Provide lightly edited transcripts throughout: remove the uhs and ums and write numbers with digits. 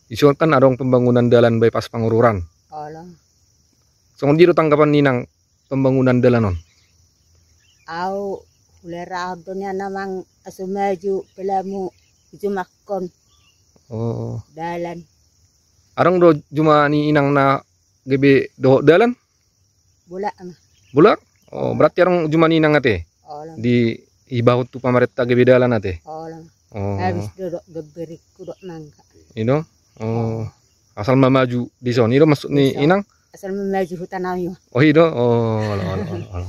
Isu kan adong pembangunan jalan bypass Pangururan. Olang. Songon jiro tanggapan ninang pembangunan jalan non. Au ulera donya namang asumaju pelamu jumakon Oh. dalan. Arang do cuma ni inang na gebe do jalan? Bula na. Bulak? Oh, berarti arang cuma ni inang ate Olang. di ibahut tu pamaretta gebe jalan ate. Olang. Oh. Habis duduk geberi kudok nangka. Ino? Oh. Asal mamaju di son. Ino masuk ni Di son. inang? Asal memaju hutan ayu. Oh, ino. Oh, alah.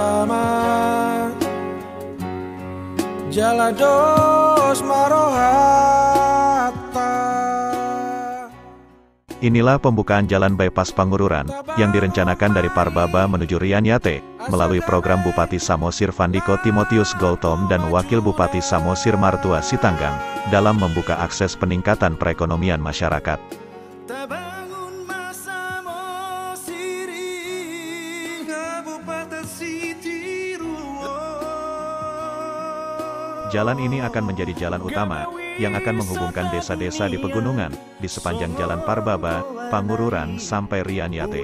Sadaman Jala dos marohata. Inilah pembukaan jalan bypass Pangururan yang direncanakan dari Parbaba menuju Rianyate melalui program Bupati Samosir Vandiko Timotius Gautom dan Wakil Bupati Samosir Martua Sitanggang dalam membuka akses peningkatan perekonomian masyarakat. Jalan ini akan menjadi jalan utama yang akan menghubungkan desa-desa di pegunungan di sepanjang Jalan Parbaba, Pangururan sampai Rianyate.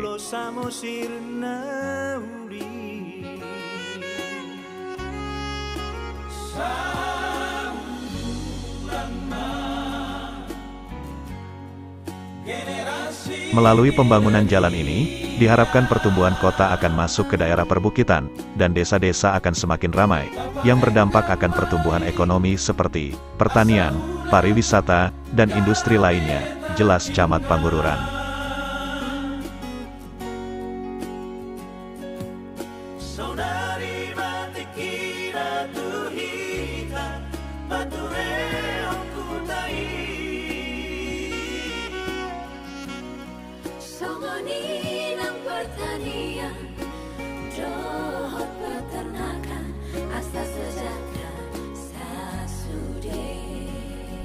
Melalui pembangunan jalan ini, diharapkan pertumbuhan kota akan masuk ke daerah perbukitan, dan desa-desa akan semakin ramai, yang berdampak akan pertumbuhan ekonomi seperti pertanian, pariwisata, dan industri lainnya, jelas Camat Pangururan.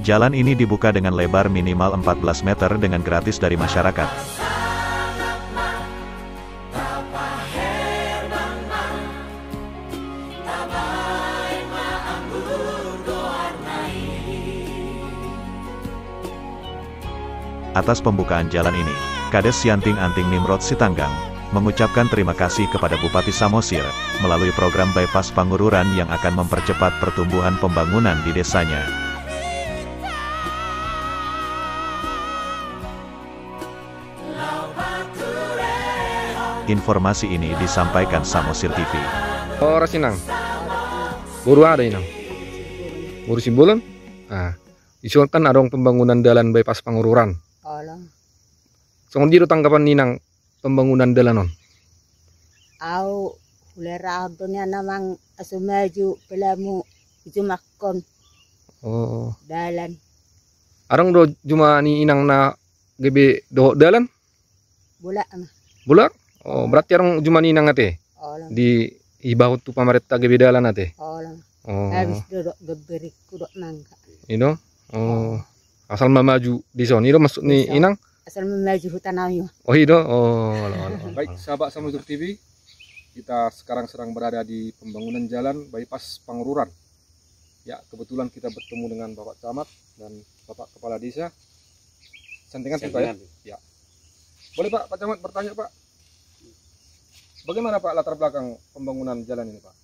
Jalan ini dibuka dengan lebar minimal 14 meter dengan gratis dari masyarakat. Atas pembukaan jalan ini, Kades Sianting Anting Nimrod Sitanggang mengucapkan terima kasih kepada Bupati Samosir melalui program bypass Pangururan yang akan mempercepat pertumbuhan pembangunan di desanya. Informasi ini disampaikan Samosir TV. Oh, rasinang. Buru ada inang. Buru Simbolon. Ah, isu kan adong pembangunan jalan bypass Pangururan. Olang. Songon jiro tanggapan ninang pembangunan jalan non. Au ulera donya namang asumaju pelamu jumakon Oh. dalan. Arang do cuma ni inang na gebe do jalan? Bula na. Bulak? Oh, berarti arang cuma ni inang ate Olang. di ibahut tu pamaretta gebe jalan ate. Olang. Oh. Habis duduk geberi kudok nangka. Ino? Oh. Asal mamaju di son. Ino masuk ni Di son. inang? Asal memaju hutan ayu. Oh, ino. Oh, alah. Baik, sahabat Samosir TV. Kita sekarang sedang berada di pembangunan jalan bypass Pangururan. Ya, kebetulan kita bertemu dengan Bapak Camat dan Bapak Kepala Desa. Sentingan Pak ya? Ya. Boleh Pak Camat bertanya Pak? Bagaimana Pak latar belakang pembangunan jalan ini Pak?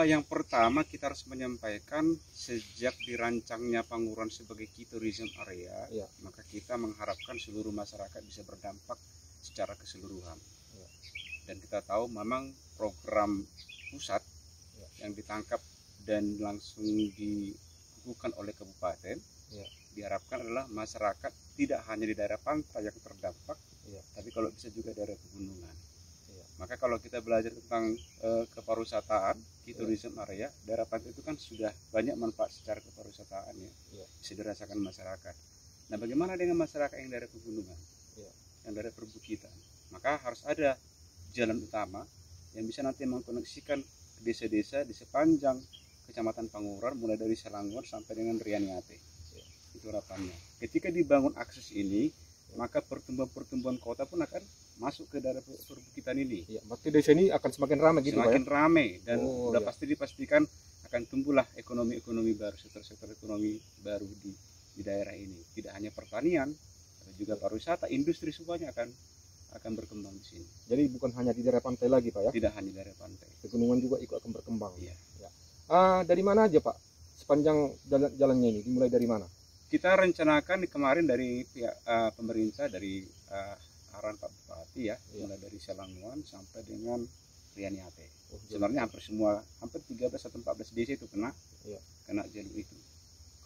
Yang pertama kita harus menyampaikan sejak dirancangnya Pangururan sebagai key tourism area, Ya. maka kita mengharapkan seluruh masyarakat bisa berdampak secara keseluruhan. Ya. Dan kita tahu memang program pusat yang ditangkap dan langsung dikukuhkan oleh kabupaten, diharapkan adalah masyarakat tidak hanya di daerah pantai yang terdampak, tapi kalau bisa juga daerah pegunungan. Maka kalau kita belajar tentang kepariwisataan, tourism area, daerah pantai itu kan sudah banyak manfaat secara kepariwisataan ya, bisa dirasakan masyarakat. Nah, bagaimana dengan masyarakat yang daerah pegunungan, yang daerah perbukitan? Maka harus ada jalan utama yang bisa nanti mengkoneksikan desa-desa di sepanjang Kecamatan Panguran, mulai dari Selangor sampai dengan Rianiate. Itu harapannya. Ketika dibangun akses ini, maka pertumbuhan kota pun akan masuk ke daerah perbukitan ini. Berarti desa ini akan semakin ramai gitu, semakin Pak, ya? ramai, dan udah pasti dipastikan akan tumbuhlah ekonomi baru, sektor ekonomi baru di daerah ini. Tidak hanya pertanian, tapi juga pariwisata, industri, semuanya akan berkembang di sini. Jadi bukan hanya di daerah pantai lagi, Pak, ya? Tidak hanya di daerah pantai. Pegunungan juga ikut akan berkembang. Iya. Dari mana aja, Pak? Sepanjang jalannya ini, dimulai dari mana? Kita rencanakan kemarin dari pihak pemerintah, dari arahan Pak Bupati ya, mulai dari Selangor sampai dengan Rianiate. Sebenarnya hampir 13 atau 14 desa itu kena jalur itu.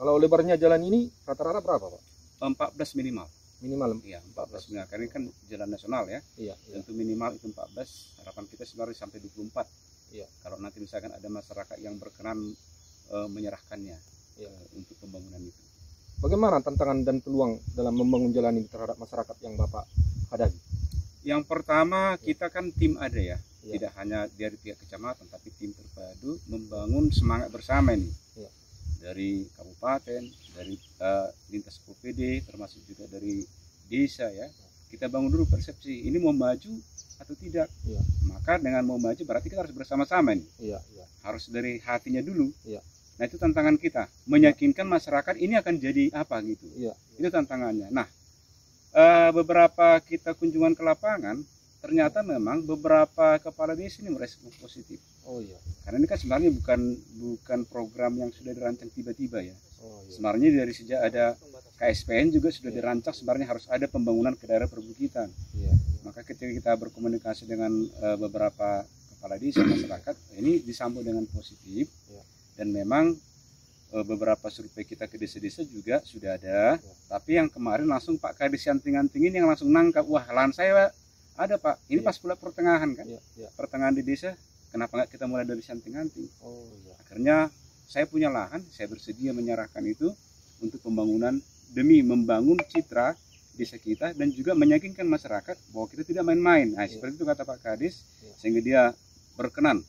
Kalau lebarnya jalan ini rata-rata berapa, Pak? 14 minimal. Minimal? Iya, 14 minimal. Karena ini kan jalan nasional ya. Tentu minimal itu 14. Harapan kita sebenarnya sampai 24. Kalau nanti misalkan ada masyarakat yang berkenan menyerahkannya untuk pembangunan itu. Bagaimana tantangan dan peluang dalam membangun jalan ini terhadap masyarakat yang Bapak hadapi? Yang pertama, kita kan tim ada ya. Tidak hanya dari pihak kecamatan, tapi tim terpadu membangun semangat bersama ini. Dari kabupaten, dari lintas PPD, termasuk juga dari desa ya. Kita bangun dulu persepsi, ini mau maju atau tidak. Maka dengan mau maju berarti kita harus bersama-sama nih. Harus dari hatinya dulu. Nah, itu tantangan kita, meyakinkan masyarakat ini akan jadi apa gitu. Itu tantangannya. Nah, beberapa kita kunjungan ke lapangan, ternyata memang beberapa kepala desa ini merespon positif. Karena ini kan sebenarnya bukan program yang sudah dirancang tiba-tiba ya. Sebenarnya dari sejak ada KSPN juga sudah dirancang, sebenarnya harus ada pembangunan ke daerah perbukitan. Maka ketika kita berkomunikasi dengan beberapa kepala desa, masyarakat, ini disambut dengan positif. Dan memang beberapa survei kita ke desa-desa juga sudah ada. Tapi yang kemarin langsung Pak Kadis Anting-Anting ini yang langsung nangkap, wah lahan saya ada Pak, ini pas pula pertengahan kan, pertengahan di desa, kenapa nggak kita mulai dari Anting-Anting? Akhirnya saya punya lahan, saya bersedia menyerahkan itu untuk pembangunan demi membangun citra desa kita dan juga meyakinkan masyarakat bahwa kita tidak main-main. Nah, seperti itu kata Pak Kadis, sehingga dia berkenan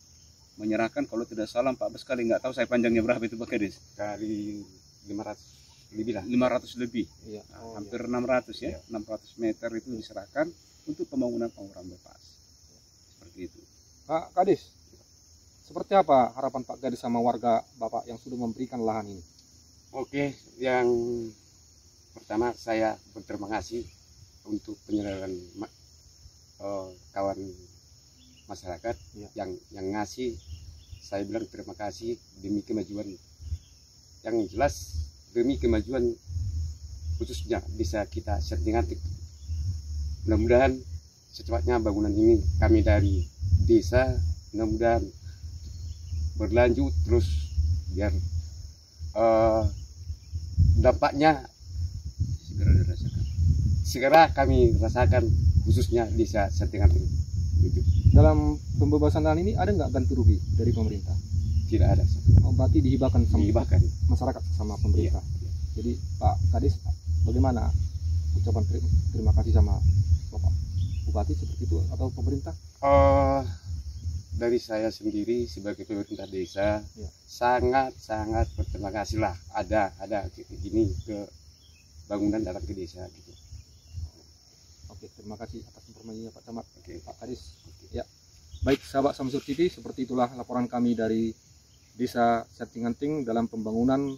menyerahkan, kalau tidak salah 14 kali, nggak tahu saya panjangnya berapa itu Pak Kadis, kali 500 lebih lah, 500 lebih, hampir 600 ya, 600 meter itu diserahkan untuk pembangunan Panguran Bypass. Seperti itu. Pak Kadis, seperti apa harapan Pak Kadis sama warga Bapak yang sudah memberikan lahan ini? Oke, yang pertama saya berterima kasih untuk penyerahan kawan masyarakat yang ngasih. Saya bilang terima kasih demi kemajuan, yang jelas demi kemajuan khususnya bisa kita Anting-Anting. Mudah-mudahan secepatnya bangunan ini kami dari desa, mudah-mudahan berlanjut terus biar dampaknya segera kami rasakan, khususnya desa Anting-Anting. Dalam pembebasan lahan ini ada nggak ganti rugi dari pemerintah? Tidak ada. Berarti dihibahkan sama masyarakat sama pemerintah. Jadi Pak Kadis, bagaimana ucapan terima kasih sama Bapak Bupati seperti itu atau pemerintah? Dari saya sendiri sebagai pemerintah desa sangat berterima kasih lah ada gini ke bangunan datang ke desa gitu. Oke, terima kasih atas informasinya Pak Camat. Pak Kadis. Ya, baik sahabat Samsur TV, seperti itulah laporan kami dari Desa Anting-Anting dalam pembangunan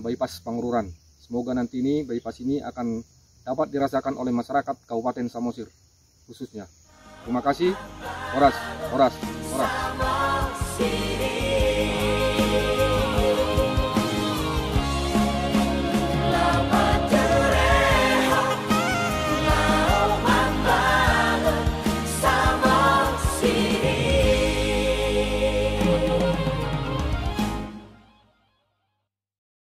bypass Pangururan. Semoga nanti ini bypass ini akan dapat dirasakan oleh masyarakat Kabupaten Samosir khususnya. Terima kasih. Oras.